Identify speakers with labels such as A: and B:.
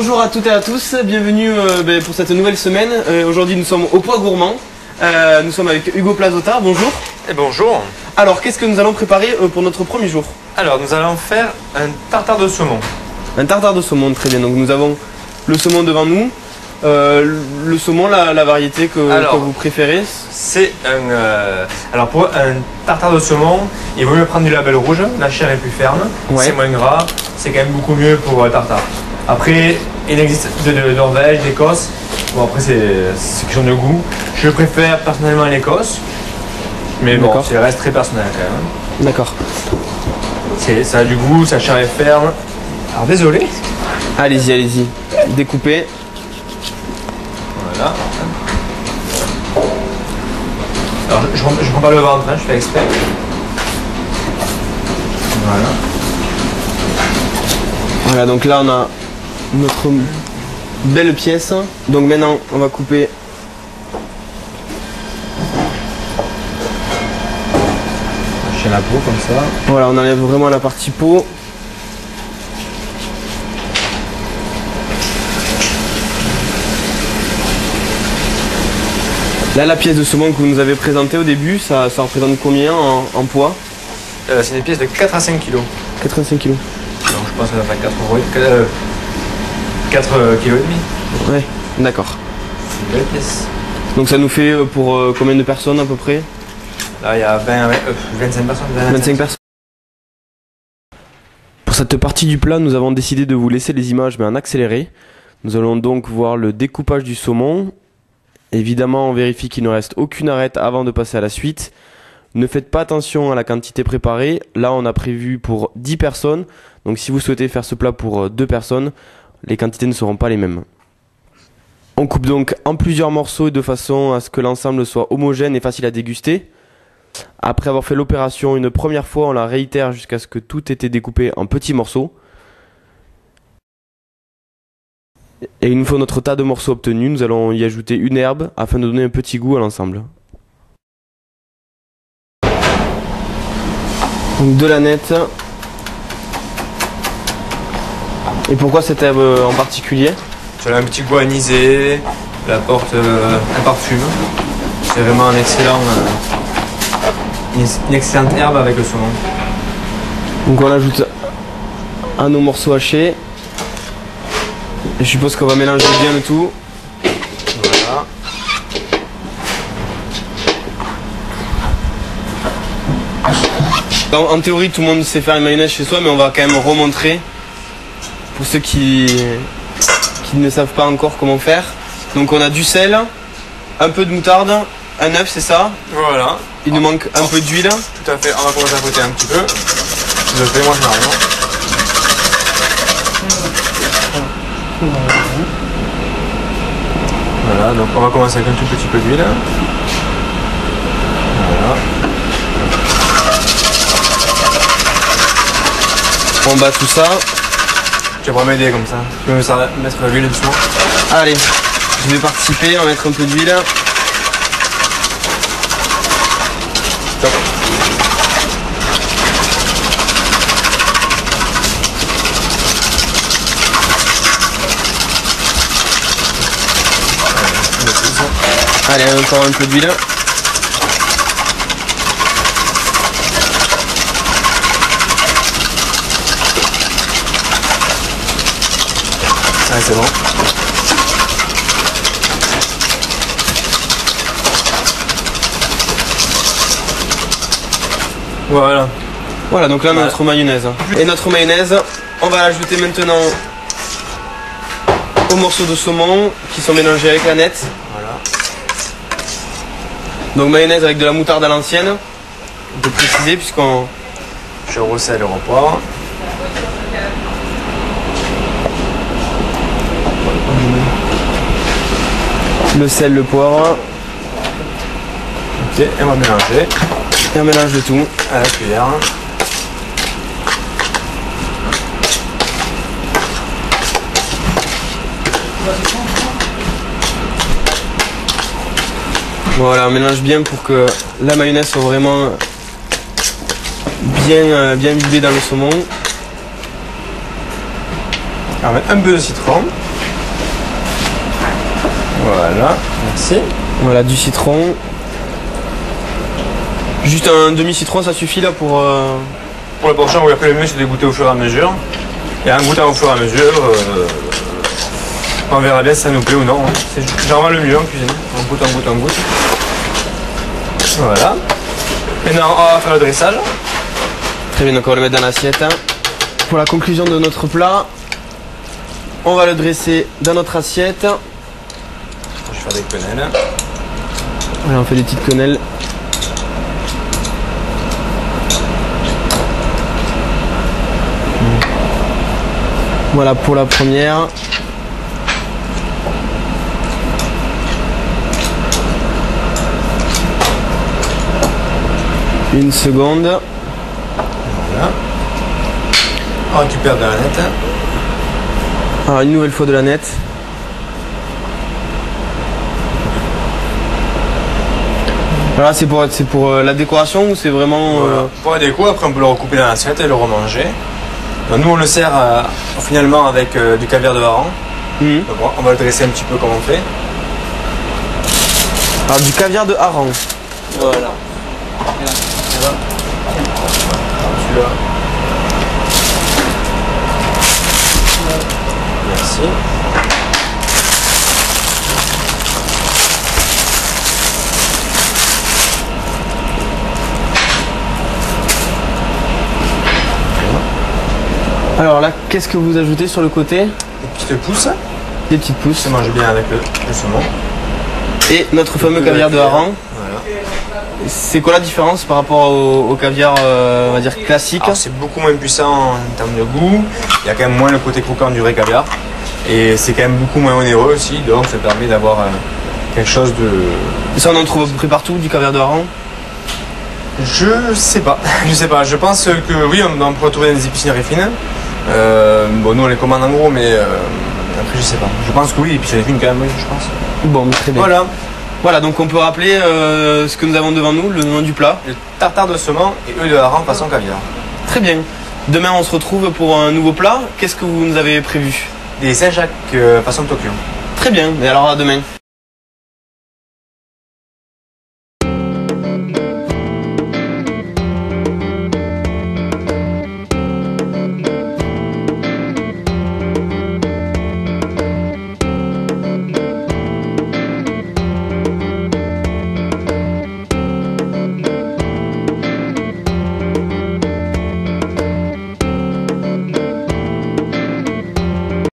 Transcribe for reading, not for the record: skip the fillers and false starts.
A: Bonjour à toutes et à tous, bienvenue pour cette nouvelle semaine. Aujourd'hui nous sommes au Poids Gourmand, nous sommes avec Hugo Plazota, bonjour.
B: Et bonjour.
A: Alors qu'est-ce que nous allons préparer pour notre premier jour?
B: Alors nous allons faire un tartare de saumon. Un
A: tartare de saumon, très bien. Donc nous avons le saumon devant nous. Le saumon, la variété que vous préférez?
B: C'est alors pour un tartare de saumon, il vaut mieux prendre du label rouge, la chair est plus ferme, c'est moins gras, c'est quand même beaucoup mieux pour tartare. Après, il existe de Norvège, d'Écosse, bon après c'est question de goût. Je préfère personnellement l'Écosse, mais bon, ça reste très personnel quand même.
A: D'accord.
B: Ça a du goût, sa chair est ferme. Alors désolé.
A: Allez-y, allez-y, découpez.
B: Voilà. Alors je prends pas le ventre, hein, je fais exprès. Voilà.
A: Voilà, donc là on a notre belle pièce. Donc maintenant on va couper.
B: Chez la peau comme ça.
A: Voilà, on enlève vraiment la partie peau. Là, la pièce de saumon que vous nous avez présentée au début, ça représente combien en poids?
B: C'est une pièce de 4 à 5 kg.
A: 4 à 5 kg.
B: Donc je pense que ça va faire 4 kg et demi.
A: Ouais, d'accord.
B: C'est une belle pièce.
A: Donc ça nous fait pour combien de personnes à peu près?
B: Là, il y a 25 personnes.
A: 25 personnes. Pour cette partie du plat, nous avons décidé de vous laisser les images mais en accéléré. Nous allons donc voir le découpage du saumon. Évidemment, on vérifie qu'il ne reste aucune arête avant de passer à la suite. Ne faites pas attention à la quantité préparée. Là, on a prévu pour 10 personnes. Donc si vous souhaitez faire ce plat pour 2 personnes, les quantités ne seront pas les mêmes. On coupe donc en plusieurs morceaux de façon à ce que l'ensemble soit homogène et facile à déguster. Après avoir fait l'opération une première fois, on la réitère jusqu'à ce que tout ait été découpé en petits morceaux. Et une fois notre tas de morceaux obtenu, nous allons y ajouter une herbe afin de donner un petit goût à l'ensemble. Donc de l'aneth. Et pourquoi cette herbe en particulier?
B: Elle a un petit goût anisé, elle apporte un parfum. C'est vraiment un une excellente herbe avec le saumon.
A: Donc on l'ajoute à nos morceaux hachés. Et je suppose qu'on va mélanger bien le tout. Voilà. En théorie, tout le monde sait faire une mayonnaise chez soi, mais on va quand même remontrer pour ceux qui ne savent pas encore comment faire. Donc on a du sel, un peu de moutarde, un œuf, c'est ça?
B: Voilà.
A: Il nous manque un peu d'huile.
B: Tout à fait, on va commencer à fouetter un petit peu. Je le fais moi généralement. Voilà, donc on va commencer avec un tout petit peu d'huile. Voilà.
A: On bat tout ça.
B: Tu vas m'aider comme ça. Tu peux me mettre l'huile dessous.
A: Allez, je vais participer, on va mettre un peu d'huile.
B: Top.
A: Allez, encore un peu d'huile.
B: Allez, c'est bon. Voilà.
A: Voilà, donc là on a notre mayonnaise. Et notre mayonnaise, on va l'ajouter maintenant aux morceaux de saumon qui sont mélangés avec l'aneth.
B: Voilà.
A: Donc mayonnaise avec de la moutarde à l'ancienne, on peut préciser puisqu'on...
B: Je recèle le poivre.
A: Le sel, le poivre.
B: Ok, et on va mélanger.
A: Et on mélange le tout.
B: À la cuillère.
A: Voilà, on mélange bien pour que la mayonnaise soit vraiment bien, bien imbibée dans le saumon.
B: On va mettre un peu de citron. Voilà, merci.
A: Voilà, du citron. Juste un demi-citron, ça suffit là pour...
B: Pour le prochain, oui, après le mieux c'est de goûter au fur et à mesure. Et en goûtant au fur et à mesure, on verra bien si ça nous plaît ou non. C'est généralement le mieux en cuisine. On goûte, on goûte, on goûte. Voilà. Maintenant, on va faire le dressage.
A: Très bien, donc on va le mettre dans l'assiette. Pour la conclusion de notre plat, on va le dresser dans notre assiette.
B: Je vais faire des quenelles.
A: Voilà, on fait des petites quenelles. Voilà pour la première. Une seconde.
B: Voilà. On récupère de la nette.
A: Alors une nouvelle fois de la nette. Voilà, c'est pour la décoration ou c'est vraiment...
B: Voilà. Pour la déco, après on peut le recouper dans l'assiette et le remanger. Donc, nous on le sert finalement avec du caviar de hareng. Donc, on va le dresser un petit peu comme on fait.
A: Alors du caviar de hareng.
B: Voilà. Celui-là. Merci.
A: Alors là, qu'est-ce que vous ajoutez sur le côté?
B: Des petites pousses.
A: Des petites pousses.
B: Ça mange bien avec le saumon.
A: Et notre fameux caviar de hareng.
B: Voilà.
A: C'est quoi la différence par rapport au caviar, on va dire, classique?
B: C'est beaucoup moins puissant en termes de goût. Il y a quand même moins le côté croquant du vrai caviar. Et c'est quand même beaucoup moins onéreux aussi. Donc ça permet d'avoir quelque chose de...
A: Et ça, on en trouve à peu près partout, du caviar de hareng?
B: Je sais pas. Je sais pas. Je pense que oui, on peut retrouver dans des épiceries fines. Bon, nous on les commande en gros, mais après je sais pas. Je pense que oui, épicerie fine quand même, oui, je pense.
A: Bon, très bien.
B: Voilà.
A: Voilà, donc on peut rappeler ce que nous avons devant nous, le nom du plat.
B: Le tartare de saumon et œufs de hareng façon caviar.
A: Très bien. Demain, on se retrouve pour un nouveau plat. Qu'est-ce que vous nous avez prévu?
B: Des Saint-Jacques façon Tokyo.
A: Très bien. Et alors à demain.